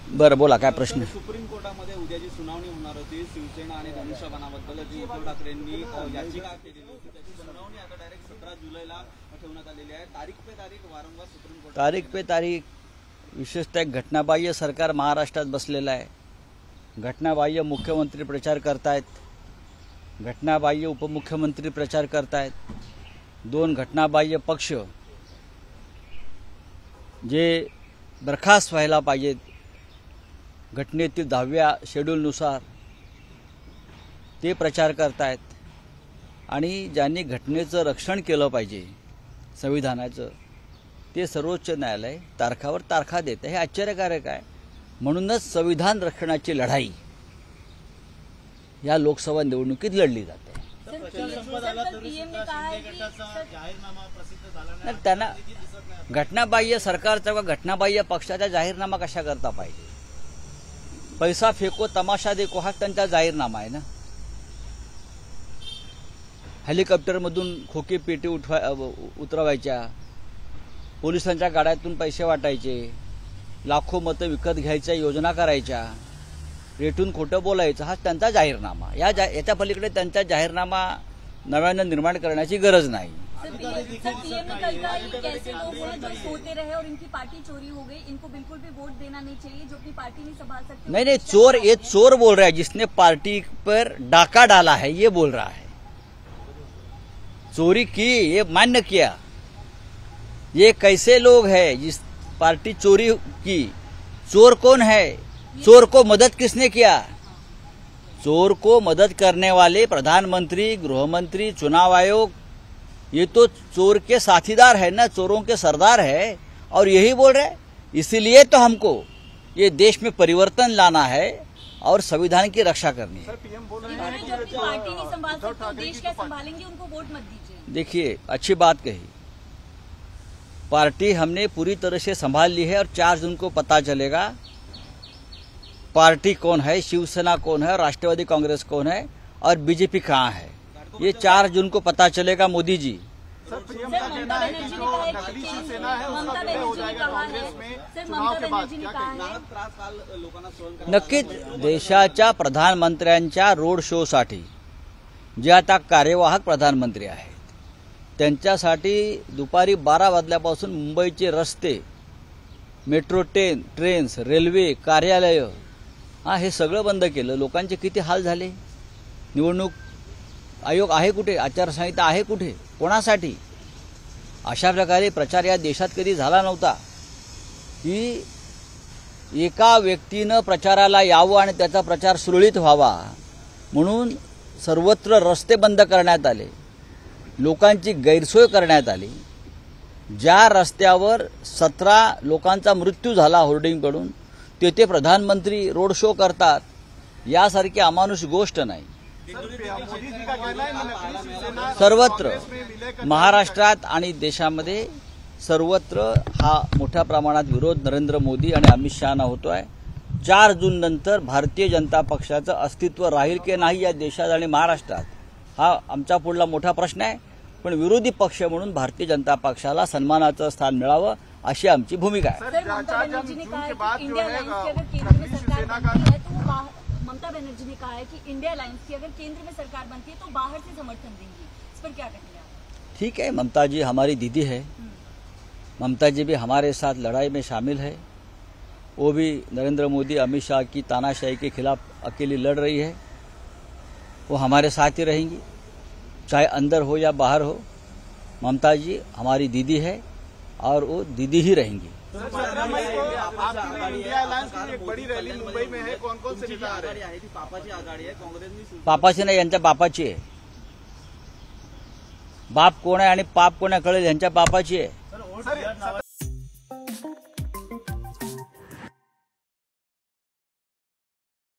बरं बोला, काय प्रश्न? सुप्रीम कोर्टामध्ये उद्या जी सुनावणी होणार होती शिवसेना आणि धनुष्यबाणाबद्दल जी उद्धव ठाकरेंनी याचिका केलेली होती त्याची सुनावणी आता डायरेक्ट 17 जुलैला ठेवण्यात आलेली आहे। तारीख पे तारीख वारंवार सुप्रीम कोर्ट तारीख पे तारीख, विशेषतः घटनाबाह्य सरकार महाराष्ट्रात बसलेलं आहे। घटनाबाह्य मुख्यमंत्री प्रचार करतायत, घटनाबाह्य उपमुख्यमंत्री प्रचार करतायत, दोन घटनाबाह्य पक्ष जे बरखास्त व्हायला पाहिजेत घटनेतील 10व्या शेड्यूलनुसार ते प्रचार करतायत आणि ज्यांनी घटनेचं रक्षण केलं पाहिजे संविधानाचं ते सर्वोच्च न्यायालय तारखावर तारखा देते। हे आश्चर्यकारक आहे। म्हणूनच संविधान रक्षणाची लढाई या लोकसभा निवडणुकीत लढली जाते। त्यांना घटनाबाह्य सरकारचा व घटनाबाह्य पक्षाचा जाहीरनामा कशा करता पाहिजे? पैसा फेको तमाशा देखो हा त्यांचा जाहीरनामा आहे ना। हेलिकॉप्टरमधून खोके पेटी उतरवायच्या, पोलिसांच्या गाड्यातून पैसे वाटायचे, लाखो मतं विकत घ्यायच्या योजना करायच्या, रेटून खोटं बोलायचं हा त्यांचा जाहीरनामा। याच्या पलीकडे त्यांचा जाहीरनामा नव्यानं निर्माण करण्याची गरज नाही। कैसे लोग हैं जो सोते रहे और इनकी पार्टी चोरी हो गई, इनको बिल्कुल भी वोट देना नहीं चाहिए, जो अपनी पार्टी नहीं संभाल सकते। नहीं, चोर ये चोर बोल रहा है, जिसने पार्टी पर डाका डाला है ये बोल रहा है। चोरी की ये मान्य किया। ये कैसे लोग हैं जिस पार्टी चोरी की? चोर कौन है? चोर को मदद किसने किया? चोर को मदद करने वाले प्रधानमंत्री, गृहमंत्री, चुनाव आयोग, ये तो चोर के साथीदार है ना, चोरों के सरदार है। और यही बोल रहे, इसीलिए तो हमको ये देश में परिवर्तन लाना है और संविधान की रक्षा करनी है। पार्टी नहीं संभाल सकते, देश क्या संभालेंगे? उनको वोट मत दीजिए। देखिए, अच्छी बात कही। पार्टी हमने पूरी तरह से संभाल ली है और 4 जून को पता चलेगा पार्टी कौन है, शिवसेना कौन है, राष्ट्रवादी कांग्रेस कौन है और बीजेपी कहाँ है। ये 4 जून को पता चलेगा। मोदी जी नक्कीच देशाच्या प्रधानमंत्र्यांच्या रोड शोसाठी जे आता कार्यवाहक प्रधानमंत्री आहेत त्यांच्यासाठी दुपारी 12 वाजल्यापासून मुंबईचे रस्ते, मेट्रो ट्रेन्स, रेल्वे, कार्यालय हे सगळं बंद केलं। लोकांचे किती हाल झाले। निवडणूक आयोग आहे कुठे? आचारसंहिता आहे कुठे? कोणासाठी? अशा प्रकारे प्रचार या देशात कधी झाला नव्हता की एका व्यक्तीनं प्रचाराला यावं आणि त्याचा प्रचार सुरळीत व्हावा म्हणून सर्वत्र रस्ते बंद करण्यात आले, लोकांची गैरसोय करण्यात आली। ज्या रस्त्यावर 17 लोकांचा मृत्यू झाला होर्डिंग पडून, तेथे प्रधानमंत्री रोड शो करतात, यासारखी अमानुष गोष्ट नाही। सर्वत्र महाराष्ट्रात आणि देशामध्ये सर्वत्र हा मोठ्या प्रमाणात विरोध नरेंद्र मोदी आणि अमित शहाना होतोय। 4 जून नंतर भारतीय जनता पक्षाचं अस्तित्व राहील की नाही या देशात आणि महाराष्ट्रात हा आमचा पुढला मोठा प्रश्न आहे। पण विरोधी पक्ष म्हणून भारतीय जनता पक्षाला सन्मानाचं स्थान मिळावं अशी आमची भूमिका आहे। ममता बनर्जी ने कहा है कि इंडिया अलायंस की अगर केंद्र में सरकार बनती है तो बाहर से समर्थन देंगी, इस पर क्या कहेंगे आप? ठीक है, ममता जी हमारी दीदी है, ममता जी भी हमारे साथ लड़ाई में शामिल है। वो भी नरेंद्र मोदी, अमित शाह की तानाशाही के खिलाफ अकेली लड़ रही है। वो हमारे साथ ही रहेंगी, चाहे अंदर हो या बाहर हो। ममता जी हमारी दीदी है और वो दीदी ही रहेंगी। इंडिया अलायंस की एक बड़ी रैली मुंबई में है, कौन-कौन से नेता आ रहे हैं? पापाची आघाडी आहे, काँग्रेसनी पापाची नाही, यांच्या बापाची आहे। बाप कोण आहे आणि पाप कोणा कळेल यांच्या बापाची आहे।